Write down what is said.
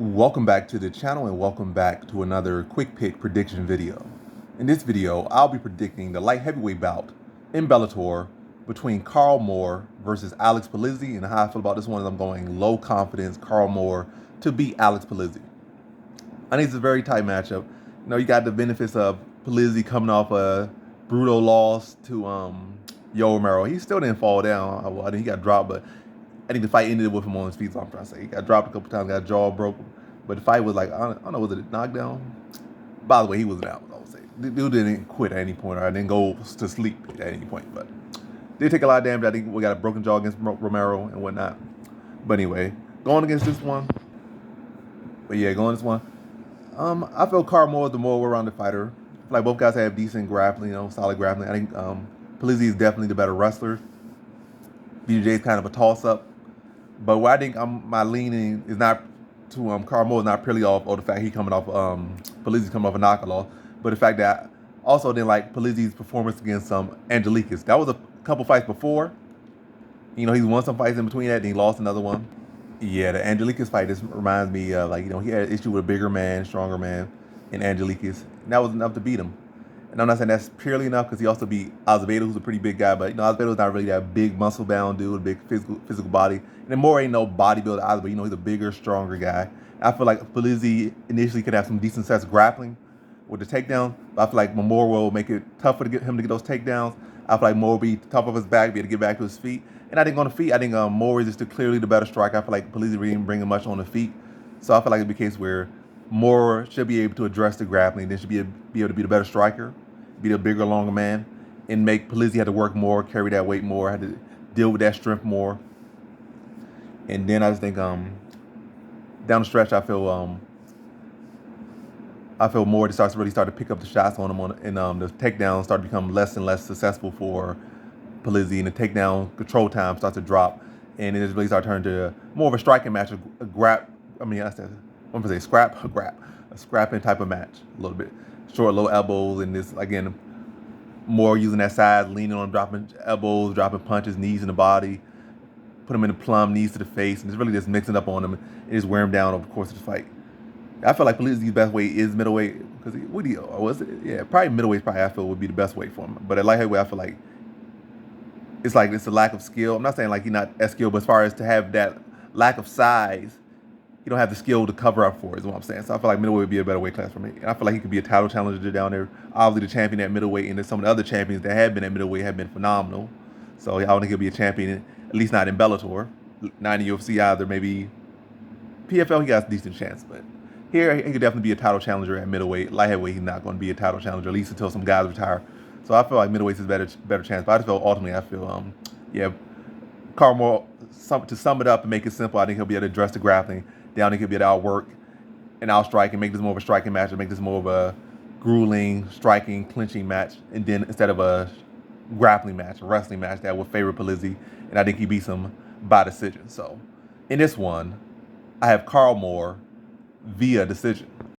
Welcome back to the channel and welcome back to another quick pick prediction video. In this video, I'll be predicting the light heavyweight bout in Bellator between Karl versus Alex Polizzi, and how I feel about this one is I'm going low confidence Karl to beat Alex Polizzi. I think it's a very tight matchup. You know, you got the benefits of Polizzi coming off a brutal loss to Yo Romero. He still didn't fall down. Well, I think he got dropped, but I think the fight ended with him on his feet, so I'm trying to say. He got dropped a couple times, got jaw broken. But the fight was like, I don't know, was it a knockdown? By the way, he wasn't out, I would say. The dude didn't quit at any point, or I didn't go to sleep at any point. But did take a lot of damage. I think we got a broken jaw against Romero and whatnot. But anyway, going against this one. I feel Karl is the more well-rounded fighter. I feel like both guys have decent grappling, solid grappling. I think Polizzi is definitely the better wrestler. BJJ is kind of a toss-up. But what I think my leaning is not to Karl is not purely off of the fact he coming off Polizzi's coming off a knockout loss, but the fact that I also didn't like Polizzi's performance against Angelikas. That was a couple fights before. You know, he's won some fights in between that, and he lost another one. Yeah, the Angelikas fight just reminds me of, he had an issue with a bigger man, stronger man in Angelikas, and that was enough to beat him. And I'm not saying that's purely enough, because he also beat Azevedo, who's a pretty big guy, but Azevedo's not really that big muscle-bound dude, a big physical body. And then Moore ain't no bodybuilder either, but he's a bigger, stronger guy. I feel like Polizzi initially could have some decent sets of grappling with the takedown, but I feel like Moore will make it tougher to get him to get those takedowns. I feel like Moore will be tough off his back, be able to get back to his feet. And I think on the feet, I think Moore is just clearly the better striker. I feel like Polizzi really didn't bring him much on the feet. So I feel like it'd be a case where Moore should be able to address the grappling, then should be able to be the better striker, be the bigger, longer man, and make Polizzi have to work more, carry that weight more, had to deal with that strength more. And then I just think down the stretch, I feel Moore really start to pick up the shots on him, and the takedowns start to become less and less successful for Polizzi, and the takedown control time starts to drop, and it just really starts turning to more of a striking match, a scrapping type of match, a little bit short, low elbows, and this again, Moore using that side, leaning on dropping elbows, dropping punches, knees in the body, put him in the plum, knees to the face, and it's really just mixing up on him and just wear him down over the course of the fight. I feel like Polizzi's best weight is middleweight, because probably middleweight. Probably I feel would be the best weight for him. But at light heavyweight, I feel like it's a lack of skill. I'm not saying like he's not as skilled, but as far as to have that lack of size, you don't have the skill to cover up for it, is what I'm saying. So I feel like middleweight would be a better weight class for me. And I feel like he could be a title challenger down there. Obviously, the champion at middleweight, and then some of the other champions that have been at middleweight have been phenomenal. So I don't think he'll be a champion, at least not in Bellator, not in UFC either. Maybe PFL, he got a decent chance, but here he could definitely be a title challenger at middleweight. Light heavyweight, he's not going to be a title challenger, at least until some guys retire. So I feel like middleweight's his better chance. But I just feel ultimately, Karl, to sum it up and make it simple, I think he'll be able to address the grappling. Down, he could be able to outwork and outstrike and make this more of a striking match, and make this more of a grueling, striking, clinching match, and then instead of a grappling match, a wrestling match that would favor Polizzi, and I think he beats him by decision. So in this one, I have Karl via decision.